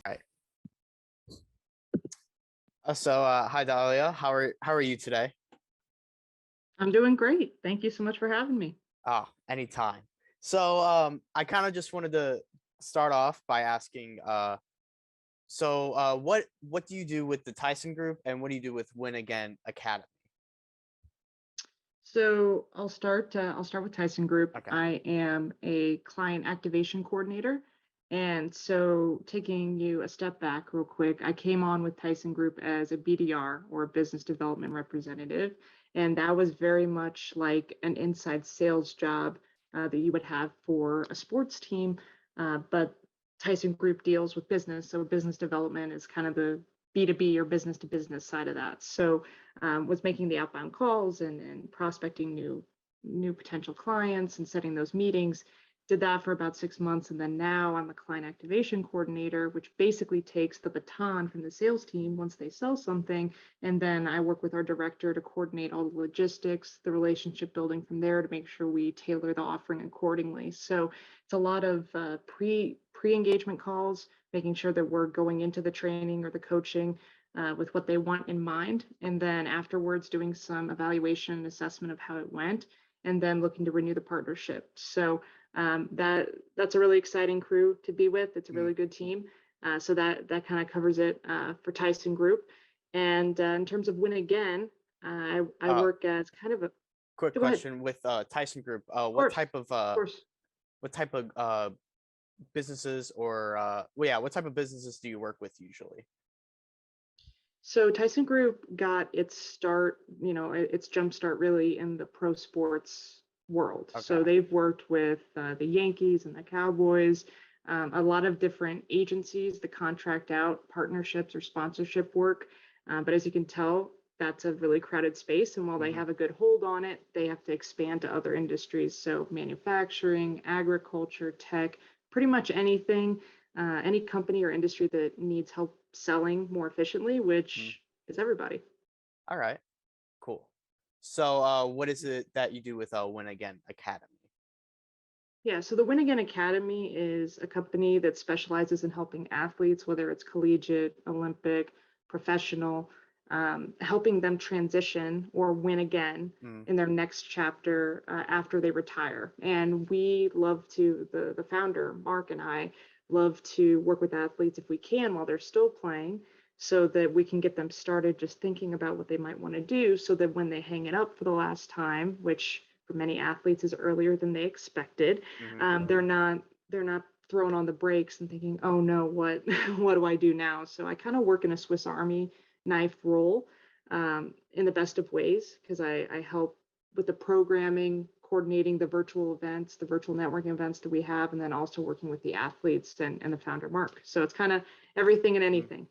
Right. Hi Dalia. How are you today? I'm doing great. Thank you so much for having me. Anytime. I kind of just wanted to start off by asking, what do you do with the Tyson Group, and what do you do with Win Again Academy? So I'll start with Tyson Group. Okay. I am a client activation coordinator. And so taking you a step back real quick, I came on with Tyson Group as a BDR or a business development representative. And that was very much like an inside sales job that you would have for a sports team. But Tyson Group deals with business. So business development is kind of the B2B or business to business side of that. So was making the outbound calls and prospecting new potential clients and setting those meetings. Did that for about 6 months, and then now I'm a client activation coordinator, which basically takes the baton from the sales team once they sell something, and then I work with our director to coordinate all the logistics, the relationship building from there to make sure we tailor the offering accordingly. So it's a lot of pre-engagement calls, making sure that we're going into the training or the coaching with what they want in mind, and then afterwards doing some evaluation and assessment of how it went, and then looking to renew the partnership. So that's a really exciting crew to be with. It's a Mm. really good team. So that kind of covers it for Tyson Group. And in terms of Win Again, I Uh, work as kind of a. Quick Go ahead. question with Tyson Group. Of course, of course. What type of businesses what type of businesses do you work with usually? So Tyson Group got its start, its jump start really in the pro sports world. So Okay. they've worked with the Yankees and the Cowboys, a lot of different agencies that contract out partnerships or sponsorship work. But as you can tell, that's a really crowded space. And while they Hmm. have a good hold on it, they have to expand to other industries. So manufacturing, agriculture, tech, pretty much anything, any company or industry that needs help selling more efficiently, Hmm. which is everybody. All right. Cool. What is it that you do with Win Again Academy? Yeah, so the Win Again Academy is a company that specializes in helping athletes, whether it's collegiate, Olympic, professional, helping them transition or win again Mm. in their next chapter after they retire. And we love to, the founder, Mark, and I love to work with athletes if we can while they're still playing so that we can get them started just thinking about what they might want to do so that when they hang it up for the last time, which for many athletes is earlier than they expected, Hmm. they're not throwing on the brakes and thinking, oh no, what what do I do now? So I kind of work in a Swiss Army knife role in the best of ways because I help with the programming, coordinating the virtual events, the virtual networking events that we have, and then also working with the athletes and the founder Mark. So it's kind of everything and anything.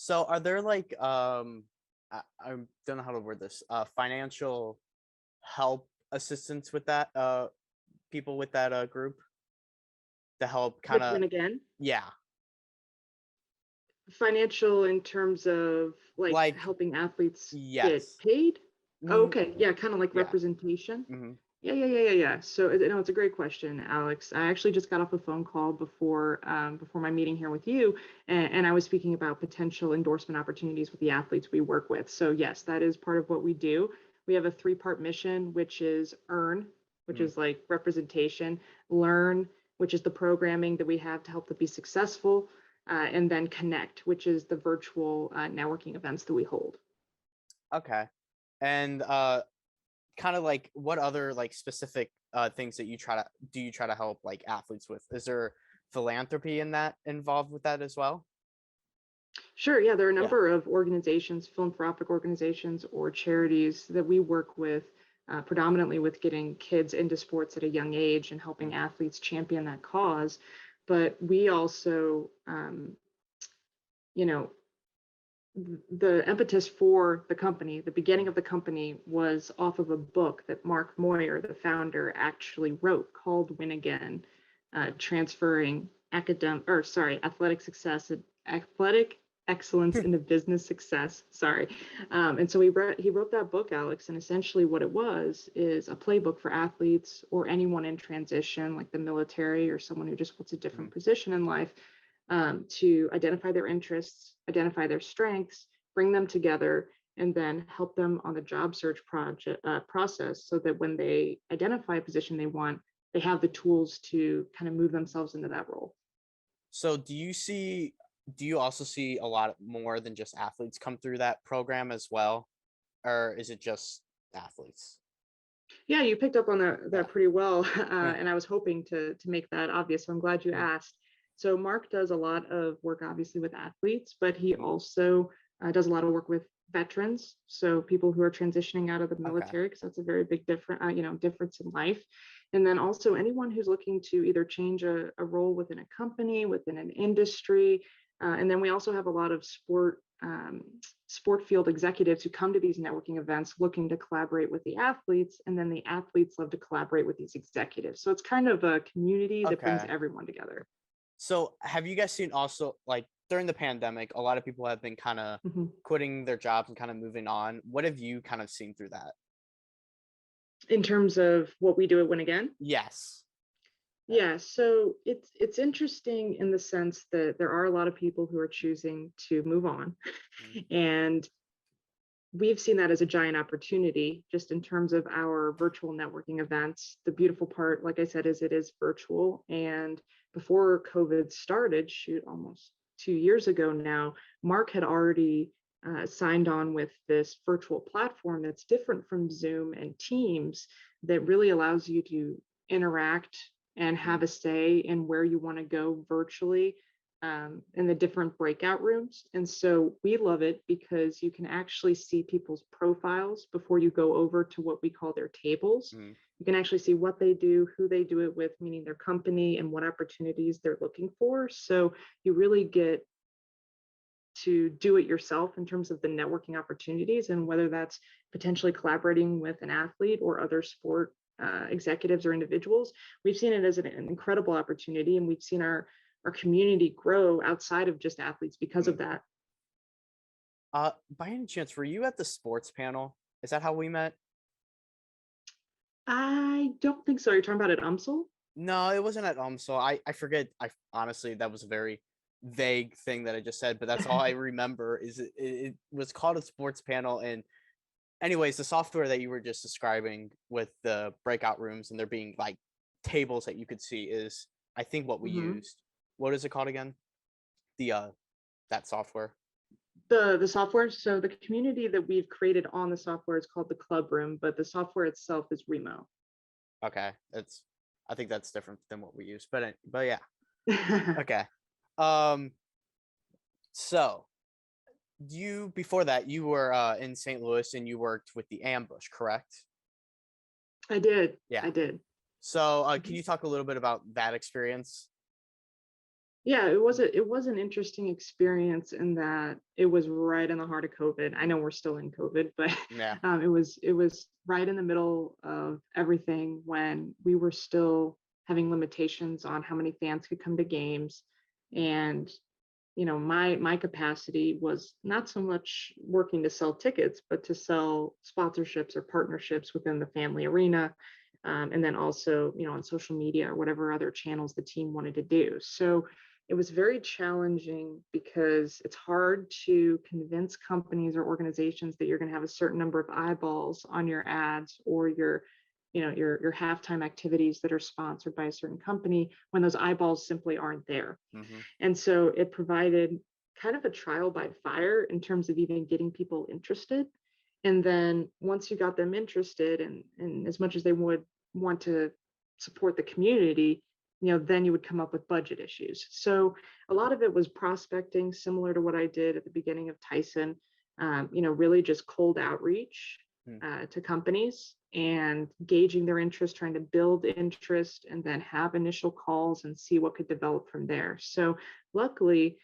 So are there I don't know how to word this, financial help assistance with that, people with that group to help kind With of, Win Again, yeah, financial in terms of like like, helping athletes get yes. paid. Oh, Mm, okay, yeah, kind of like yeah. representation. Hmm. Yeah. So, no, it's a great question, Alex. I actually just got off a phone call before my meeting here with you, and I was speaking about potential endorsement opportunities with the athletes we work with. So, yes, that is part of what we do. We have a three-part mission, which is earn, which Mm. is like representation, learn, which is the programming that we have to help them be successful, and then connect, which is the virtual networking events that we hold. Okay. And kind of like what other like specific things that you try to help like athletes with? Is there philanthropy in that involved with that as well? Sure, yeah, there are a Yeah. number of organizations, philanthropic organizations or charities that we work with predominantly with getting kids into sports at a young age and helping athletes champion that cause. But we also, you know, the impetus for the company, the beginning of the company was off of a book that Mark Moyer, the founder, actually wrote called Win Again, transferring athletic excellence into business success. Sorry. And so he wrote that book, Alex, and essentially what it was is a playbook for athletes or anyone in transition, like the military or someone who just wants a different position in life, to identify their interests, identify their strengths, bring them together, and then help them on the job search process so that when they identify a position they want, they have the tools to kind of move themselves into that role. So do you also see a lot more than just athletes come through that program as well? Or is it just athletes? Yeah, you picked up on Yeah. that pretty well, Yeah. and I was hoping to make that obvious. So I'm glad you Mm, asked. So Mark does a lot of work, obviously, with athletes, but he mm. also does a lot of work with veterans, so people who are transitioning out of the Okay. military, because that's a very big difference in life. And then also anyone who's looking to either change a role within a company, within an industry, and then we also have a lot of sport field executives who come to these networking events looking to collaborate with the athletes, and then the athletes love to collaborate with these executives. So it's kind of a community that brings Okay. everyone together. So have you guys seen also, like, during the pandemic, a lot of people have been kind of Mhm. quitting their jobs and kind of moving on. What have you kind of seen through that? In terms of what we do at Win Again. Yes. Yeah. Yeah, so it's interesting in the sense that there are a lot of people who are choosing to move on, Mm, and we've seen that as a giant opportunity just in terms of our virtual networking events. The beautiful part, like I said, is it is virtual. And before COVID started, shoot, almost 2 years ago now, Mark had already signed on with this virtual platform that's different from Zoom and Teams, that really allows you to interact and mm, have a say in where you want to go virtually, in the different breakout rooms. And so we love it because you can actually see people's profiles before you go over to what we call their tables. mm. You can actually see what they do, who they do it with, meaning their company, and what opportunities they're looking for. So you really get to do it yourself in terms of the networking opportunities, and whether that's potentially collaborating with an athlete or other sport executives or individuals. We've seen it as an incredible opportunity, and we've seen our community grow outside of just athletes because Mm. of that. By any chance, were you at the sports panel? Is that how we met? I don't think so. You're talking about at UMSL? No, it wasn't at so I forget. Honestly, that was a very vague thing that I just said, but that's all I remember is it was called a sports panel. And anyways, the software that you were just describing with the breakout rooms and there being like tables that you could see is, I think, what we Hmm. used. What is it called again? The that software. The software, so the community that we've created on the software is called the Club Room, but the software itself is Remo. Okay, that's, I think that's different than what we use, but yeah. Okay. Um. So you, before that, you were in St. Louis and you worked with the ambush, correct? I did. Yeah. I did. So can Mhm. you talk a little bit about that experience? Yeah, it was an interesting experience in that it was right in the heart of COVID. I know we're still in COVID, but Yeah. it was right in the middle of everything when we were still having limitations on how many fans could come to games. And my capacity was not so much working to sell tickets, but to sell sponsorships or partnerships within the family arena, and then also on social media or whatever other channels the team wanted to do. So it was very challenging because it's hard to convince companies or organizations that you're going to have a certain number of eyeballs on your ads or your halftime activities that are sponsored by a certain company when those eyeballs simply aren't there. Hmm. And so it provided kind of a trial by fire in terms of even getting people interested. And then once you got them interested, and as much as they would want to support the community, then you would come up with budget issues. So a lot of it was prospecting, similar to what I did at the beginning of Tyson, really just cold outreach to companies. and gauging their interest, trying to build interest, and then have initial calls and see what could develop from there. So luckily,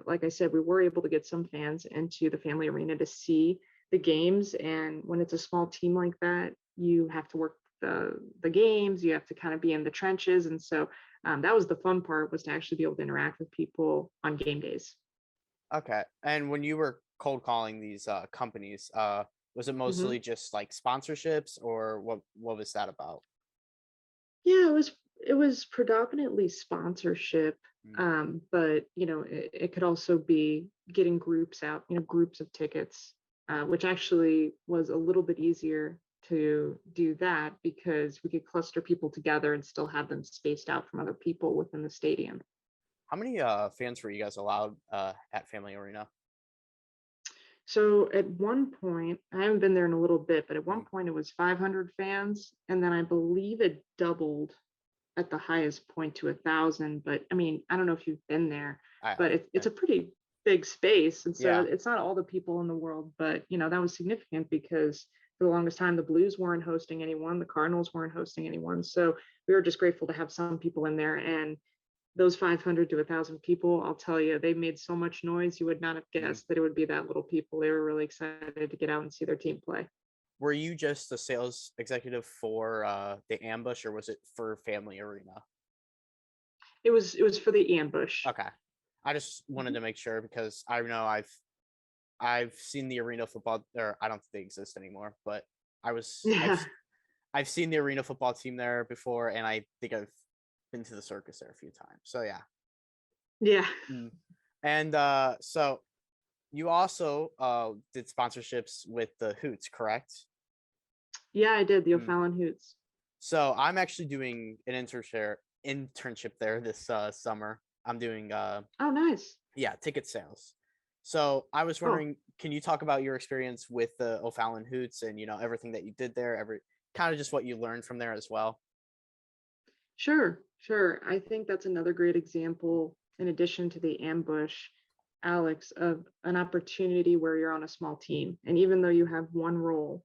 like I said, we were able to get some fans into the family arena to see the games. And when it's a small team like that, you have to work the games, you have to kind of be in the trenches. And so that was the fun part, was to actually be able to interact with people on game days. Okay. And when you were cold calling these companies, was it Mhm. mostly just like sponsorships, or what was that about? Yeah, it was predominantly sponsorship, Mm. but it could also be getting groups out, groups of tickets, which actually was a little bit easier to do that because we could cluster people together and still have them spaced out from other people within the stadium. How many fans were you guys allowed at Family Arena? So at one point, I haven't been there in a little bit, but at one Mm. point it was 500 fans, and then I believe it doubled at the highest point to 1,000. But I mean, I don't know if you've been there, I have. but it's Yeah. a pretty big space, and so Yeah. it's not all the people in the world. But that was significant because for the longest time the Blues weren't hosting anyone, the Cardinals weren't hosting anyone. So we were just grateful to have some people in there, and those 500 to 1,000 people, I'll tell you, they made so much noise. You would not have Mm. guessed that it would be that little people. They were really excited to get out and see their team play. Were you just the sales executive for the ambush, or was it for Family Arena? It was for the ambush. Okay. I just wanted Mhm. to make sure because I know I've seen the arena football, or I don't think they exist anymore, but I was Yeah. I've seen the arena football team there before, and I think I've been to the circus there a few times. So yeah. Yeah. Mm. And so you also did sponsorships with the Hoots, correct? Yeah, I did the Mm. O'Fallon Hoots. So I'm actually doing an internship there this summer. I'm doing Oh, nice. yeah, ticket sales. So I was Oh, wondering, can you talk about your experience with the O'Fallon Hoots and everything that you did there, every kind of just what you learned from there as well? sure, sure. I think that's another great example, in addition to the ambush, Alex, of an opportunity where you're on a small team. And even though you have one role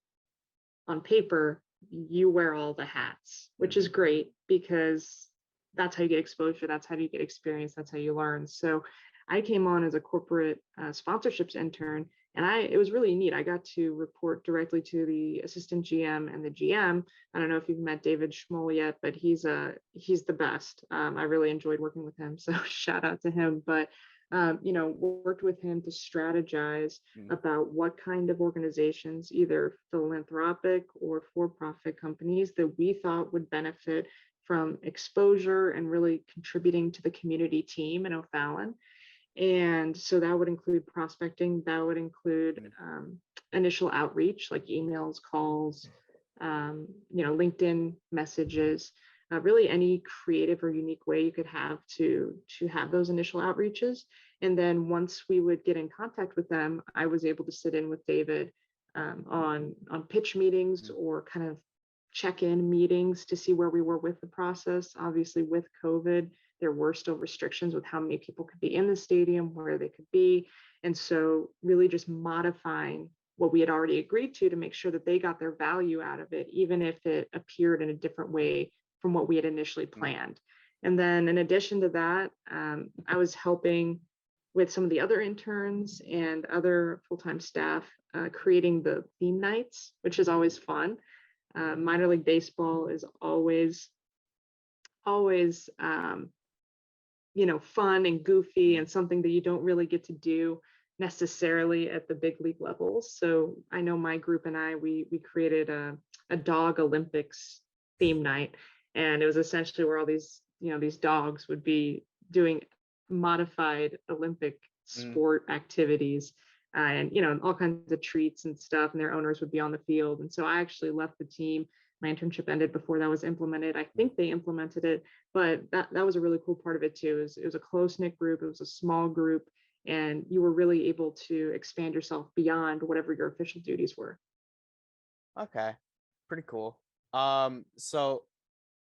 on paper, you wear all the hats, which is Hmm. great because that's how you get exposure, that's how you get experience, that's how you learn. So I came on as a corporate sponsorships intern, and I it was really neat. I got to report directly to the assistant GM and the GM. I don't know if you've met David Schmoll yet, but he's the best. I really enjoyed working with him, so shout out to him. But worked with him to strategize Mm. about what kind of organizations, either philanthropic or for profit companies, that we thought would benefit from exposure and really contributing to the community team in O'Fallon. And so that would include prospecting, that would include Mm. initial outreach like emails, calls, LinkedIn messages, really any creative or unique way you could have to have those initial outreaches. And then once we would get in contact with them, I was able to sit in with David on pitch meetings Mm. or kind of check-in meetings to see where we were with the process. Obviously, with COVID, there were still restrictions with how many people could be in the stadium, where they could be. And so, really just modifying what we had already agreed to make sure that they got their value out of it, even if it appeared in a different way from what we had initially Mm. planned. And then, in addition to that, I was helping with some of the other interns and other full time staff creating the theme nights, which is always fun. Minor league baseball is always fun and goofy Mm. and something that you don't really get to do necessarily at the big league levels. So I know my group and we created a dog Olympics theme night, and it was essentially where all these dogs would be doing modified Olympic Mm. sport activities, and all kinds of treats and stuff, and their owners would be on the field. And so I actually left the team. My internship ended before that was implemented. I Mm. think they implemented it, but that was a really cool part of it too. It was a close knit group. It was a small group, and you were really able to expand yourself beyond whatever your official duties were. Okay, pretty cool. So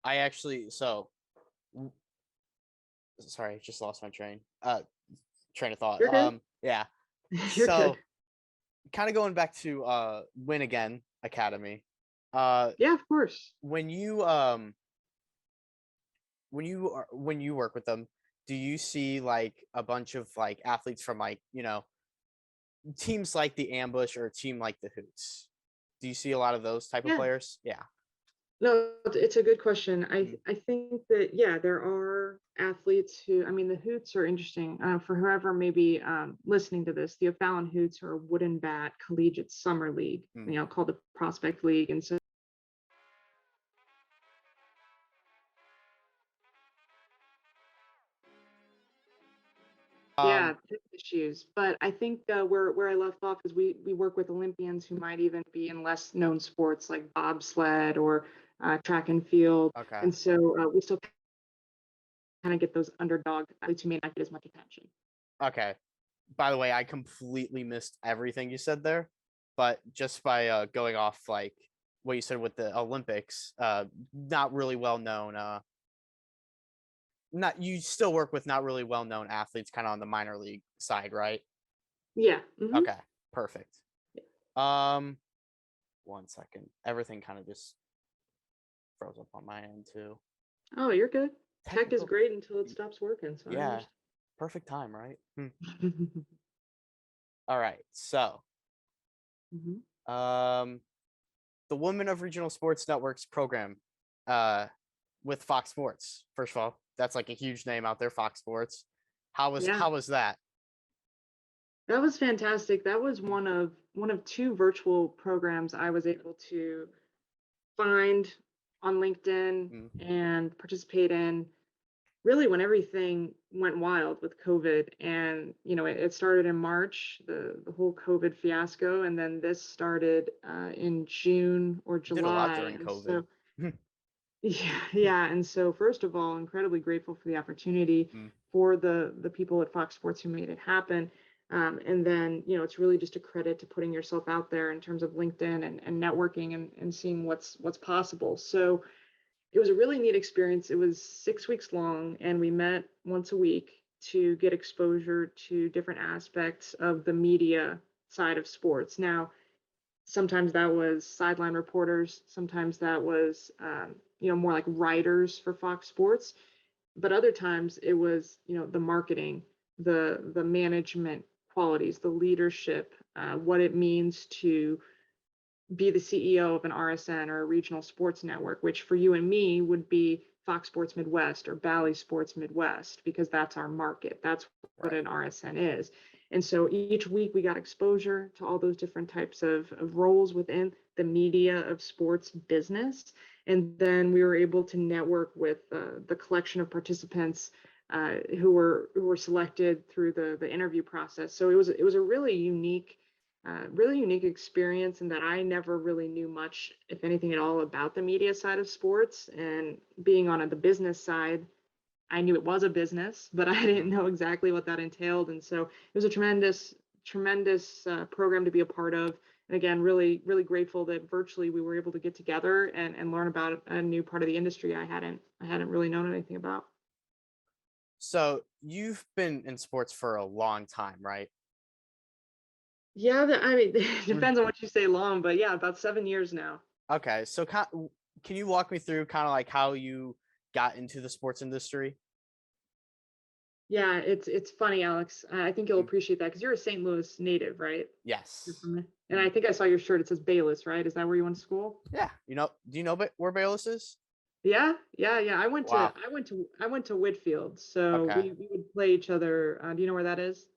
I actually w- sorry, I just lost my train of thought. You're good. Yeah. You're good. So kind of going back to Win Again Academy. Yeah, of course. When you when you work with them, do you see like a bunch of like athletes from like, teams like the Ambush or a team like the Hoots? Do you see a lot of those type of Yeah. players? Yeah. No, it's a good question. I Mm. I think that yeah, there are athletes who I mean the Hoots are interesting. For whoever may be listening to this, the O'Fallon Hoots are a wooden bat collegiate summer league, Mm. called the Prospect League, and so Um, yeah, tech issues. But I think where I left off is we work with Olympians who might even be in less known sports like bobsled or track and field, okay. and so we still kind of get those underdog athletes who may not get as much attention. Okay. By the way, I completely missed everything you said there, but just by going off like what you said with the Olympics, not really well known. Not you still work with not really well known athletes, kind of on the minor league side, right? Yeah. Hmm. Okay, perfect. Um, 1 second. Everything kind of just froze up on my end too. Oh, you're good. Tech is Technical. great until it stops working, so I Yeah, understand. perfect time, right? All right. So, Hmm. um, the Women of Regional Sports Networks program, uh, with Fox Sports. First of all, that's like a huge name out there, Fox Sports. Yeah, How was that? that was fantastic. That was Mm. one of two virtual programs I was able to find on LinkedIn Mm. and participate in really when everything went wild with COVID. And, it started in March, the whole COVID fiasco. And then this started in June or You did a lot July. during And COVID. so, yeah, yeah. And so, first of all, incredibly grateful for the opportunity Mm. for the people at Fox Sports who made it happen. And then, it's really just a credit to putting yourself out there in terms of LinkedIn and networking and seeing what's possible. So, it was a really neat experience. It was 6 weeks long, and we met once a week to get exposure to different aspects of the media side of sports. Now, sometimes that was sideline reporters, sometimes that was, more like writers for Fox Sports, but other times it was, the marketing, the management qualities, the leadership, what it means to be the CEO of an RSN or a regional sports network, which for you and me would be Fox Sports Midwest or Bally Sports Midwest, because that's our market. That's what Right. an RSN is. And so each week we got exposure to all those different types of roles within the media of sports business. And then we were able to network with the collection of participants who were selected through the interview process. So it was a really unique experience, and that I never really knew much, if anything at all, about the media side of sports. And being on the business side, I knew it was a business, but I didn't Mm. know exactly what that entailed. And so it was a tremendous program to be a part of. And again, really, really grateful that virtually we were able to get together and learn about a new part of the industry I hadn't really known anything about. So you've been in sports for a long time, right? Yeah, I mean, it Mm. depends on what you say long, but yeah, about 7 years now. Okay, so can you walk me through kind of like how you got into the sports industry? Yeah, it's funny, Alex. I think you'll Mm. appreciate that because you're a St. Louis native, right? You're Yes. from there. And I Mm. think I saw your shirt. It says Bayless, right? Is that where you went to school? Yeah. Do you know where Bayless is? Yeah, yeah, yeah. I went to Wow. I went to I went to Whitfield, so Okay. we would play each other. Do you know where that is?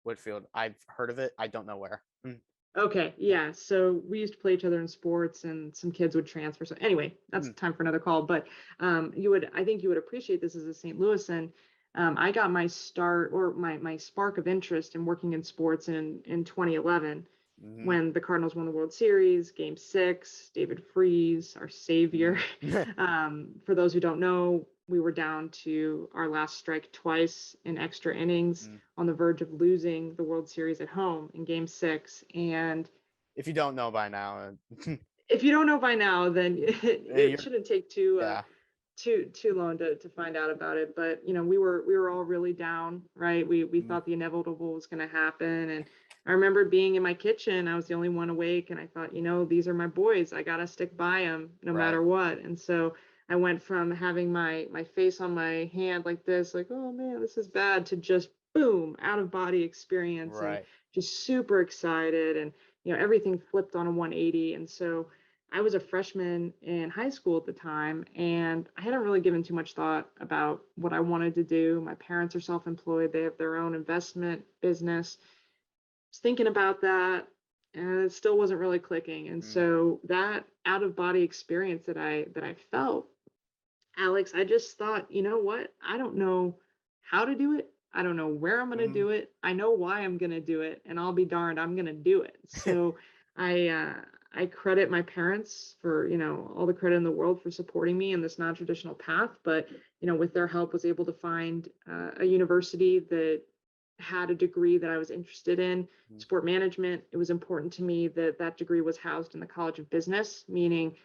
Whitfield. I've heard of it. I don't know where. Mm. Okay, yeah. So we used to play each other in sports, and some kids would transfer. So anyway, that's Mm. time for another call. But I think you would appreciate this as a St. Louisan. I got my start or my spark of interest in working in sports in 2011 Mm-hmm. when the Cardinals won the World Series, Game 6, David Freese, our savior. Mm. For those who don't know, we were down to our last strike twice in extra innings, Mm. on the verge of losing the World Series at home in Game 6. And If you don't know by now, if you don't know by now, then it you're shouldn't take too yeah. too long to find out about it, but we were all really down, right? We Mm, thought the inevitable was going to happen, and I remember being in my kitchen. I was the only one awake, and I thought, these are my boys. I gotta stick by them no right. matter what. And so I went from having my face on my hand like this, like, oh man, this is bad, to just boom, out of body experience, and Right. just super excited, and everything flipped on a 180. And so I was a freshman in high school at the time, and I hadn't really given too much thought about what I wanted to do. My parents are self-employed, they have their own investment business. Was thinking about that, and it still wasn't really clicking. And Mm, so that out of body experience that I felt, Alex, I just thought, you know what? I don't know how to do it. I don't know where I'm going to mhm. do it. I know why I'm going to do it, and I'll be darned, I'm going to do it. So I credit my parents for, all the credit in the world for supporting me in this non-traditional path, but with their help was able to find a university that had a degree that I was interested in, Mm, sport management. It was important to me that that degree was housed in the College of Business, meaning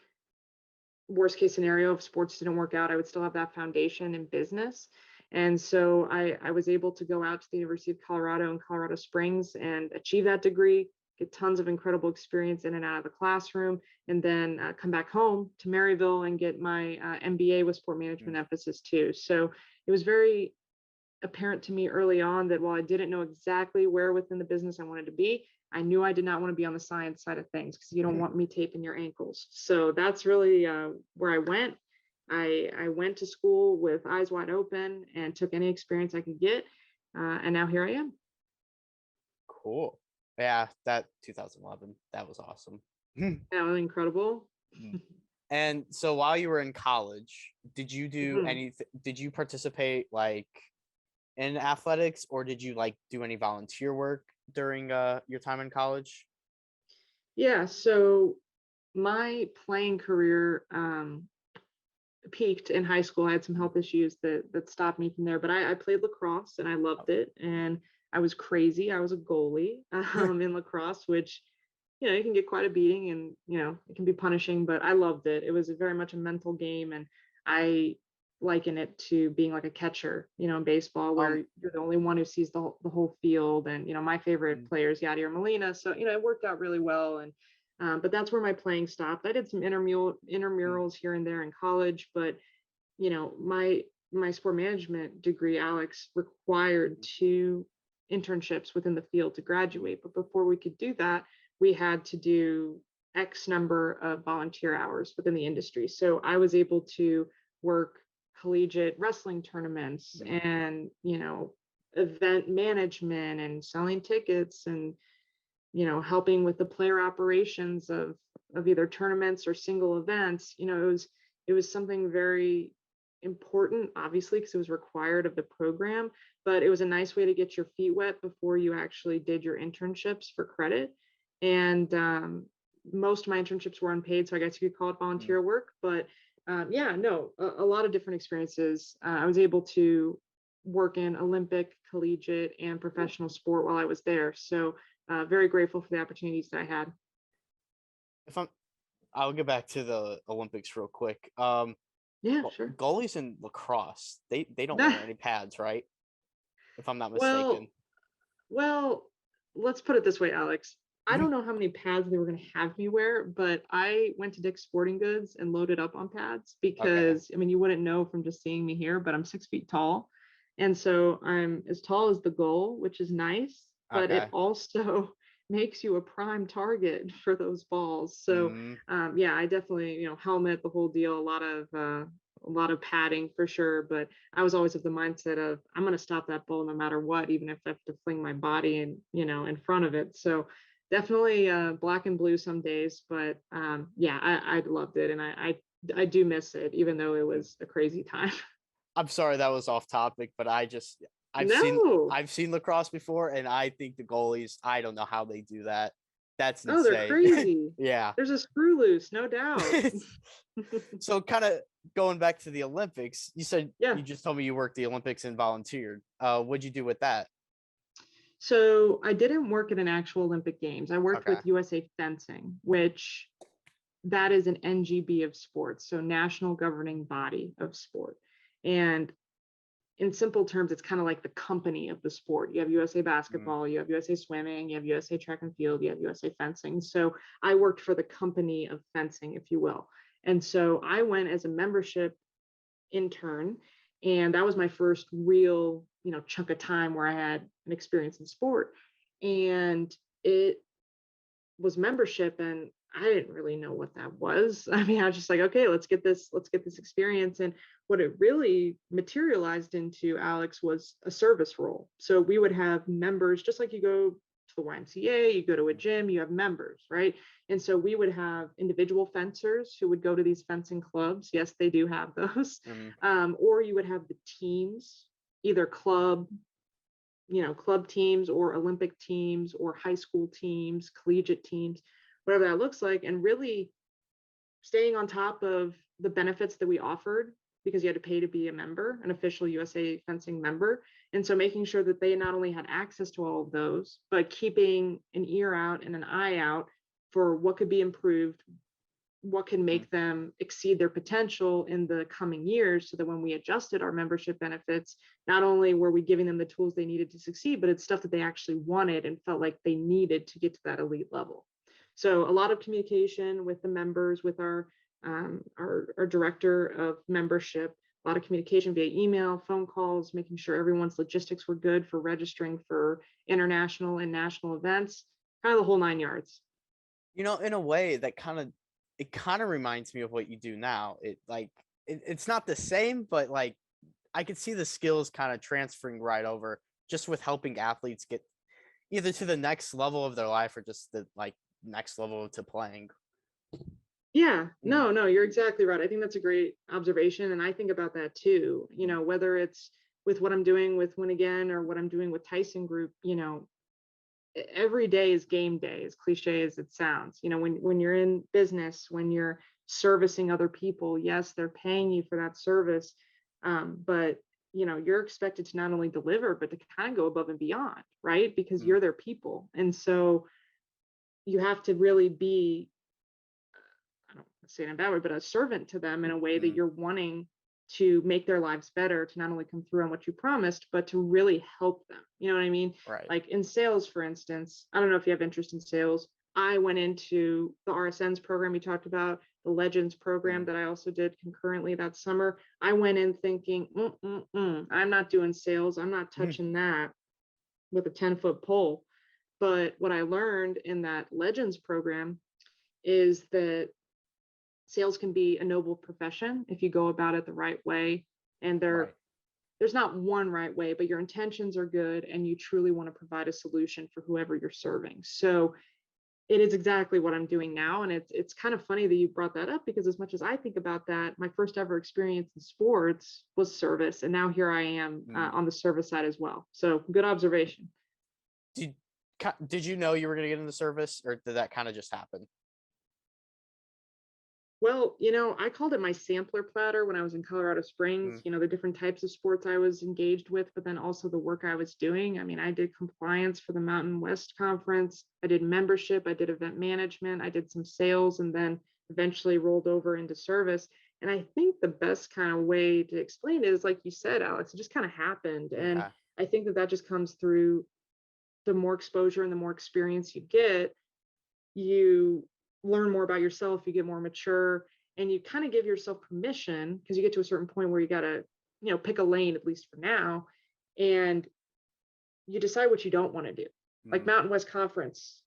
worst case scenario, if sports didn't work out, I would still have that foundation in business. And so I was able to go out to the University of Colorado in Colorado Springs and achieve that degree, get tons of incredible experience in and out of the classroom, and then come back home to Maryville and get my MBA with sport mm, management emphasis too. So it was very apparent to me early on that while I didn't know exactly where within the business I wanted to be, I knew I did not want to be on the science side of things, because you don't want me taping your ankles. So that's really where I went. I went to school with eyes wide open and took any experience I could get. And now here I am. cool. Yeah, that 2011, that was awesome. That was incredible. Mm. And so while you were in college, did you do Mhm. anything? Did you participate like in athletics, or did you like do any volunteer work during your time in college? Yeah, so my playing career peaked in high school. I had some Mm, health issues that stopped me from there, but I played lacrosse and I oh. loved it. And I was crazy. I was a goalie in lacrosse, which you can get quite a beating, and it can be punishing. But I loved it. It was very much a mental game, and I liken it to being like a catcher, in baseball, where um, you're the only one who sees the whole field. And my favorite mm, player is Yadier Molina, so it worked out really well. And but that's where my playing stopped. I did some mm, intramurals here and there in college, but my sport management degree, Alex, required mm, 2 internships within the field to graduate. But before we could do that, we had to do X number of volunteer hours within the industry. So I was able to work collegiate wrestling tournaments, mm, and event management, and selling tickets, and helping with the player operations of either tournaments or single events. It was something very important, obviously, because it was required of the program, but it was a nice way to get your feet wet before you actually did your internships for credit. And most of my internships were unpaid, so I guess you could call it mm. volunteer work. But yeah, no, a lot of different experiences. I was able to work in Olympic, collegiate, and professional sport while I was there. So very grateful for the opportunities that I had. If I'll get back to the Olympics real quick. Yeah, sure. Goalies in lacrosse, they don't wear any pads, right? If I'm not well, mistaken. well, let's put it this way, Alex. I don't know how many pads they were going to have me wear, but I went to Dick's Sporting Goods and loaded up on pads Okay. because, I mean, you wouldn't know from just seeing me here, but I'm 6 feet tall. And so I'm as tall as the goal, which is nice, but it Okay. also makes you a prime target for those balls. So, Mm, yeah, I definitely, helmet, the whole deal, a lot of padding for sure. But I was always of the mindset of I'm going to stop that ball no matter what, even if I have to fling my body and in front of it. So definitely black and blue some days, but yeah, I loved it, and I do miss it, even though it mm. was a crazy time. I'm sorry that was off topic, but I've seen No, I've seen lacrosse before, and I think the goalies, I don't know how they do that. That's oh, they're insane. crazy. Yeah. There's a screw loose, no doubt. So kind of going back to the Olympics, you said Yeah. you just told me you worked the Olympics and volunteered. What'd you do with that? So I didn't work at an actual Olympic Games. I worked Okay. with USA Fencing, which that is an NGB of sports, so National Governing Body of Sport. And in simple terms, it's kind of like the company of the sport. You have USA basketball, you have USA swimming, you have USA track and field, you have USA fencing. So I worked for the company of fencing, if you will. And so I went as a membership intern, and that was my first real, chunk of time where I had an experience in sport. And it was membership, and I didn't really know what that was. I mean, I was just like, okay, let's get this experience. And what it really materialized into, Alex, was a service role. So we would have members, just like you go to the YMCA, you go to a gym, you have members, right? And so we would have individual fencers who would go to these fencing clubs. Yes, they do have those. Or you would have the teams, either club teams or Olympic teams or high school teams, collegiate teams, whatever that looks like, and really staying on top of the benefits that we offered, because you had to pay to be a member, an official USA fencing member. And so making sure that they not only had access to all of those, but keeping an ear out and an eye out for what could be improved, what can make them exceed their potential in the coming years, so that when we adjusted our membership benefits, not only were we giving them the tools they needed to succeed, but it's stuff that they actually wanted and felt like they needed to get to that elite level. So a lot of communication with the members, with our director of membership, a lot of communication via email, phone calls, making sure everyone's logistics were good for registering for international and national events, kind of the whole 9 yards. In a way that it kind of reminds me of what you do now. It's not the same, but like I could see the skills kind of transferring right over, just with helping athletes get either to the next level of their life or just the next level to playing. Yeah, no, you're exactly right. I think that's a great observation. And I think about that too, whether it's with what I'm doing with Win Again or what I'm doing with Tyson Group, every day is game day, as cliche as it sounds. When you're in business, when you're servicing other people, yes, they're paying you for that service. But you're expected to not only deliver, but to kind of go above and beyond, right? Because you're their people. And so you have to really be, I don't say it in a bad way, but a servant to them in a way that you're wanting to make their lives better, to not only come through on what you promised, but to really help them. You know what I mean? Right. Like in sales, for instance, I don't know if you have interest in sales. I went into the RSNs program you talked about, the Legends program that I also did concurrently that summer. I went in thinking, I'm not doing sales. I'm not touching that with a 10-foot pole. But what I learned in that Legends program is that sales can be a noble profession if you go about it the right way. And there's not one right way, but your intentions are good and you truly want to provide a solution for whoever you're serving. So it is exactly what I'm doing now. And it's kind of funny that you brought that up, because as much as I think about that, my first ever experience in sports was service. And now here I am on the service side as well. So good observation. Did you know you were going to get into service, or did that kind of just happen? Well, I called it my sampler platter when I was in Colorado Springs, the different types of sports I was engaged with, but then also the work I was doing. I mean, I did compliance for the Mountain West Conference. I did membership. I did event management. I did some sales, and then eventually rolled over into service. And I think the best kind of way to explain it is, like you said, Alex, it just kind of happened. And I think that just comes through the more exposure and the more experience you get, you learn more about yourself, you get more mature, and you kind of give yourself permission, because you get to a certain point where you got to, pick a lane, at least for now, and you decide what you don't want to do. Like Mountain West Conference,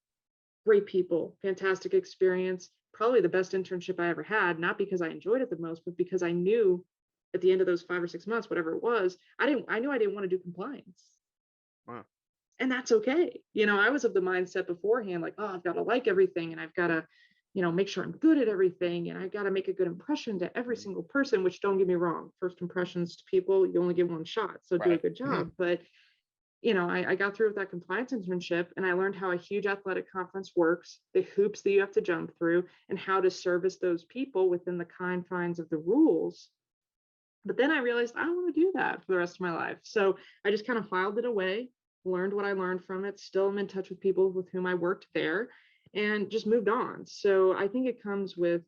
great people, fantastic experience, probably the best internship I ever had, not because I enjoyed it the most, but because I knew at the end of those 5 or 6 months, whatever it was, I knew I didn't want to do compliance. Wow. And that's okay. I was of the mindset beforehand, like, oh, I've got to like everything, and I've got to, make sure I'm good at everything, and I've got to make a good impression to every single person, which, don't get me wrong, first impressions to people, you only get one shot. So do a good job. But, I got through with that compliance internship, and I learned how a huge athletic conference works, the hoops that you have to jump through, and how to service those people within the confines of the rules. But then I realized I don't want to do that for the rest of my life. So I just kind of filed it away, learned what I learned from it, still am in touch with people with whom I worked there. and just moved on. So I think it comes with,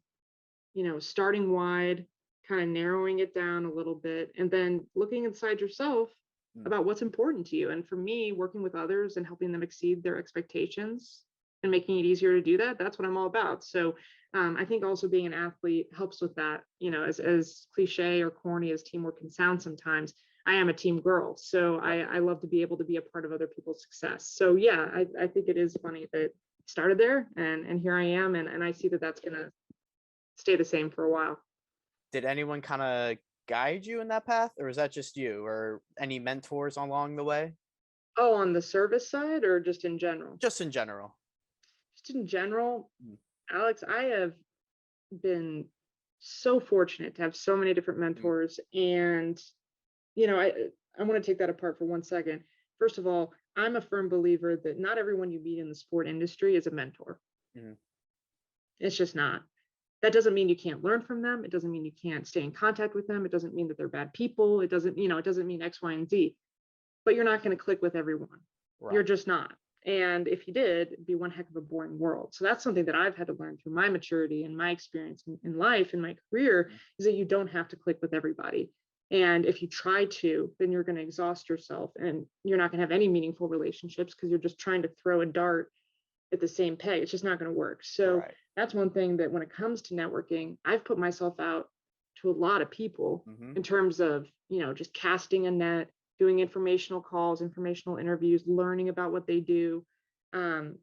starting wide, kind of narrowing it down a little bit, and then looking inside yourself Mm. about what's important to you. And for me, working with others and helping them exceed their expectations and making it easier to do that, that's what I'm all about. So I think also being an athlete helps with that. As cliche or corny as teamwork can sound sometimes, I am a team girl. So I love to be able to be a part of other people's success. So yeah, I think it is funny that it started there, and here I am, and I see that that's going to stay the same for a while. Did anyone kind of guide you in that path, or is that just you, or any mentors along the way? Oh, on the service side or just in general? Just in general. Just in general, Mm. Alex, I have been so fortunate to have so many different Mm. mentors. And, I want to take that apart for 1 second. First of all, I'm a firm believer that not everyone you meet in the sport industry is a mentor. Mm. It's just not. That doesn't mean you can't learn from them. It doesn't mean you can't stay in contact with them. It doesn't mean that they're bad people. It doesn't mean X, Y, and Z. But you're not going to click with everyone. You're Right. just not. And if you did, it'd be one heck of a boring world. So that's something that I've had to learn through my maturity and my experience in life and my career, Mm. is that you don't have to click with everybody. And if you try to, then you're going to exhaust yourself and you're not going to have any meaningful relationships because you're just trying to throw a dart at the same peg. It's just not going to work. So Right. that's one thing that when it comes to networking, I've put myself out to a lot of people Mm-hmm. in terms of, just casting a net, doing informational calls, informational interviews, learning about what they do. Um,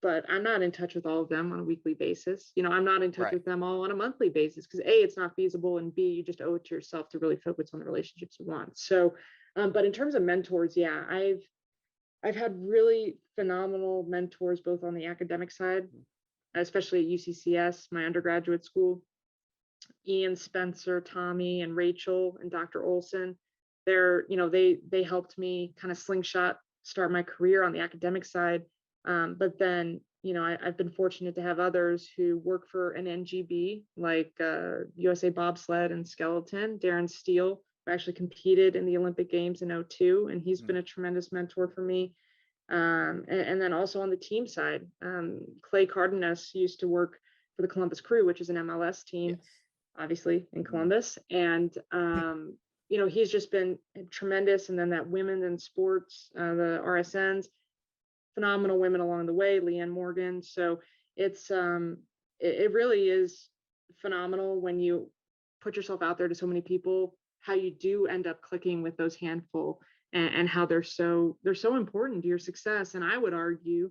but I'm not in touch with all of them on a weekly basis. I'm not in touch Right. with them all on a monthly basis because A, it's not feasible, and B, you just owe it to yourself to really focus on the relationships you want. So, but in terms of mentors, yeah, I've had really phenomenal mentors both on the academic side, especially at UCCS, my undergraduate school. Ian, Spencer, Tommy, and Rachel, and Dr. Olson. They helped me kind of slingshot start my career on the academic side. But then, I've been fortunate to have others who work for an NGB, like USA Bobsled and Skeleton. Darren Steele, who actually competed in the Olympic Games in '02, and he's Mm. been a tremendous mentor for me. And then also on the team side, Clay Cardenas used to work for the Columbus Crew, which is an MLS team, Yes. obviously in Mm. Columbus. And, he's just been tremendous. And then that women in sports, the RSNs, phenomenal women along the way, Leanne Morgan. So it really is phenomenal when you put yourself out there to so many people, how you do end up clicking with those handful, and how they're so important to your success. And I would argue,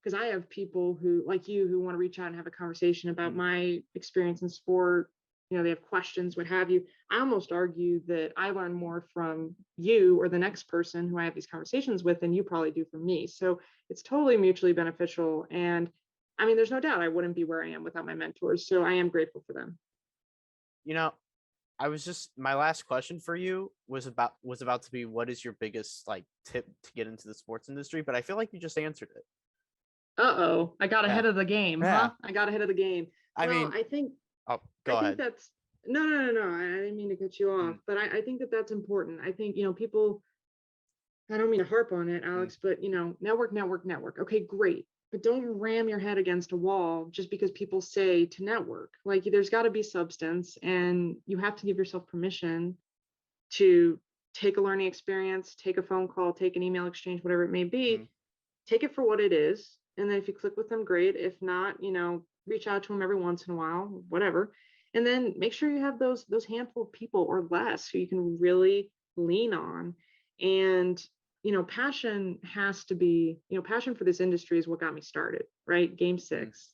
because I have people who, like you, who want to reach out and have a conversation about Mm. my experience in sport. They have questions, what have you. I almost argue that I learn more from you or the next person who I have these conversations with than you probably do from me. So it's totally mutually beneficial. And I mean, there's no doubt I wouldn't be where I am without my mentors. So I am grateful for them. My last question for you was about to be, what is your biggest tip to get into the sports industry? But I feel like you just answered it. Uh-oh, I got Yeah. ahead of the game, Yeah. huh? I got ahead of the game. I Well, mean, I think go ahead. that's no. I didn't mean to cut you off, Mm. but I think that that's important. I think, people, I don't mean to harp on it, Mm. Alex, but network. Okay, great. But don't ram your head against a wall just because people say to network. Like, there's got to be substance, and you have to give yourself permission to take a learning experience, take a phone call, take an email exchange, whatever it may be. Mm. Take it for what it is. And then if you click with them, great. If not, reach out to them every once in a while, whatever. And then make sure you have those handful of people or less who you can really lean on. And, passion has to be, passion for this industry is what got me started, right? Game Mm. 6,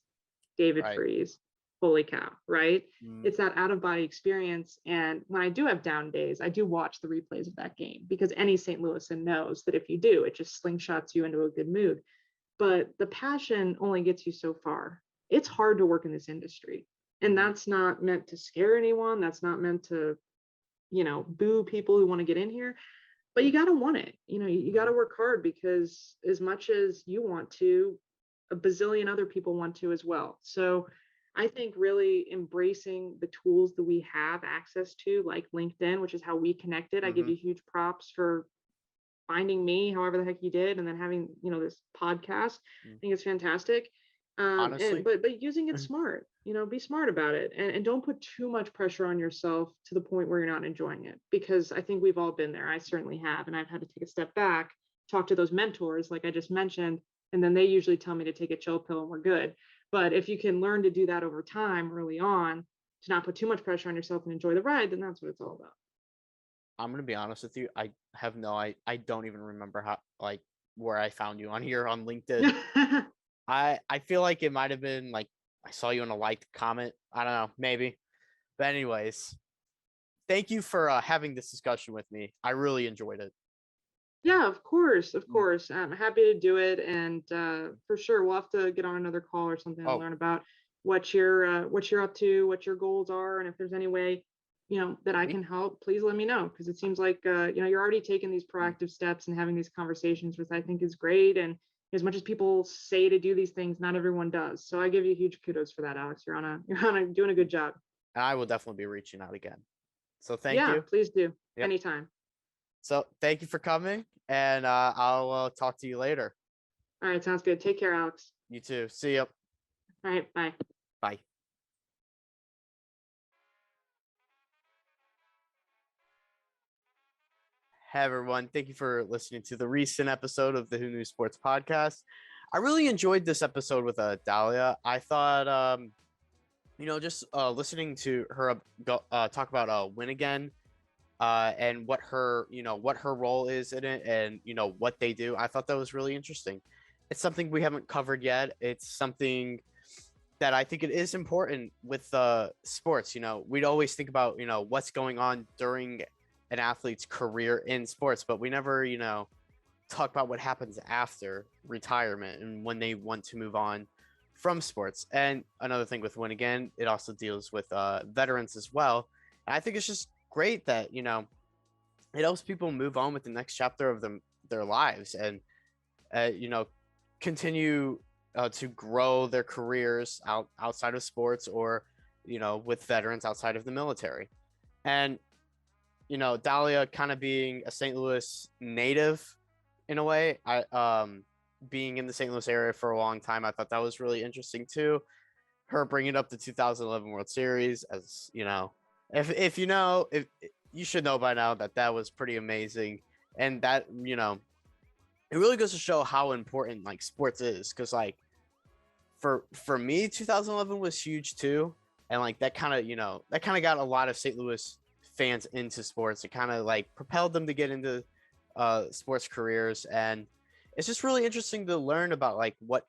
David Right. Freeze, holy cow, right? Mm. It's that out of body experience. And when I do have down days, I do watch the replays of that game, because any St. Louisan knows that if you do, it just slingshots you into a good mood. But the passion only gets you so far. It's hard to work in this industry. And Mhm. that's not meant to scare anyone. That's not meant to, boo people who want to get in here. But you got to want it. You got to work hard, because as much as you want to, a bazillion other people want to as well. So I think really embracing the tools that we have access to, like LinkedIn, which is how we connected. I give Mhm. you huge props for finding me, however the heck you did, and then having, this podcast. I Mm. think it's fantastic. And Honestly. but using it smart, be smart about it, and don't put too much pressure on yourself to the point where you're not enjoying it, because I think we've all been there. I certainly have, and I've had to take a step back, talk to those mentors like I just mentioned, and then they usually tell me to take a chill pill and we're good. But if you can learn to do that over time early on, to not put too much pressure on yourself and enjoy the ride, then that's what it's all I'm gonna be honest with you. I don't even remember how, like, where I found you on here on LinkedIn. about. I feel like it might have been like I saw you in a liked comment. I don't know, maybe. But anyways, thank you for having this discussion with me. I really enjoyed it. Yeah, of course, of Mm. course. I'm happy to do it, and for sure, we'll have to get on another call or something and Oh, learn about what you're up to, what your goals are, and if there's any way, that I we can help, please let me know, because it seems like you're already taking these mm, proactive steps and having these conversations, which I think is great. And as much as people say to do these things, not everyone does. So I give you huge kudos for that, Alex. You're doing a good job. and I will definitely be reaching out again. So thank Yeah, you. please do Yep. anytime. So thank you for coming, and I'll talk to you later. All right, sounds good. Take care, Alex. You too. See ya. All right, bye. Bye. Hey everyone, thank you for listening to the recent episode of the Who Knew Sports podcast. I really enjoyed this episode with Dalia. I thought, just listening to her talk about Win Again, and what her role is in it, and what they do. I thought that was really interesting. It's something we haven't covered yet. It's something that I think it is important with sports. We'd always think about what's going on during an athlete's career in sports, but we never talk about what happens after retirement and when they want to move on from sports. And another thing with Win Again, it also deals with veterans as well. And I think it's just great that it helps people move on with the next chapter of their lives, and uh, you know continue to grow their careers outside of sports, or with veterans outside of the military. And Dalia kind of being a St. Louis native in a way, I being in the St. Louis area for a long time, I thought that was really interesting too. Her bringing up the 2011 World Series, as if if you should know by now that that was pretty amazing, and that it really goes to show how important like sports is, because like for me 2011 was huge too, and like that kind of got a lot of St. Louis fans into sports. It kind of like propelled them to get into sports careers, and it's just really interesting to learn about like what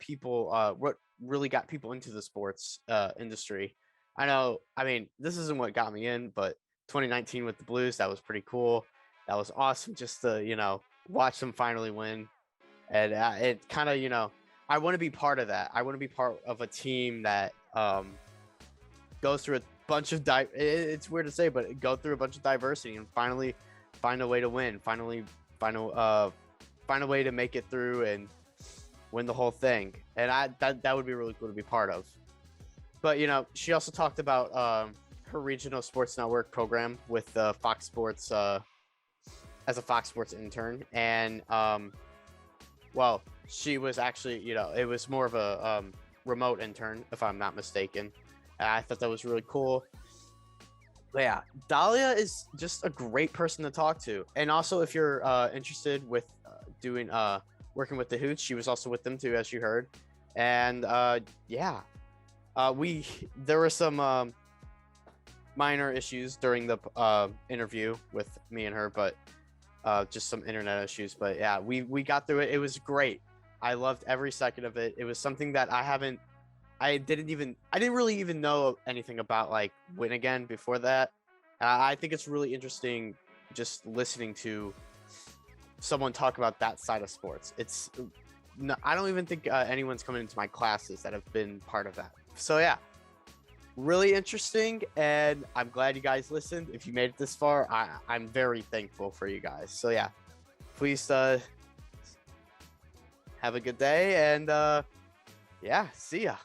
really got people into the sports industry. I mean, this isn't what got me in, but 2019 with the Blues, that was pretty cool. That was awesome just to watch them finally win. And it kind of I want to be part of that. I want to be part of a team that goes through a bunch of it's weird to say, but go through a bunch of diversity and finally find a way to win. Finally find a way to make it through and win the whole thing. And that would be really cool to be part of. But she also talked about her regional sports network program with Fox Sports as a Fox Sports intern. And well, she was actually it was more of a remote intern, if I'm not mistaken. And I thought that was really cool. But yeah, Dalia is just a great person to talk to. And also, if you're interested with doing working with the Hoots, she was also with them too, as you heard. And yeah, there were some minor issues during the interview with me and her, but just some internet issues. But yeah, we got through it. It was great. I loved every second of it. It was something that I didn't really even know anything about, like Win Again before that. I think it's really interesting just listening to someone talk about that side of sports. It's no, I don't even think anyone's coming into my classes that have been part of that. So yeah, really interesting, and I'm glad you guys listened. If you made it this far, I'm very thankful for you guys. So yeah, please have a good day, and yeah, see ya.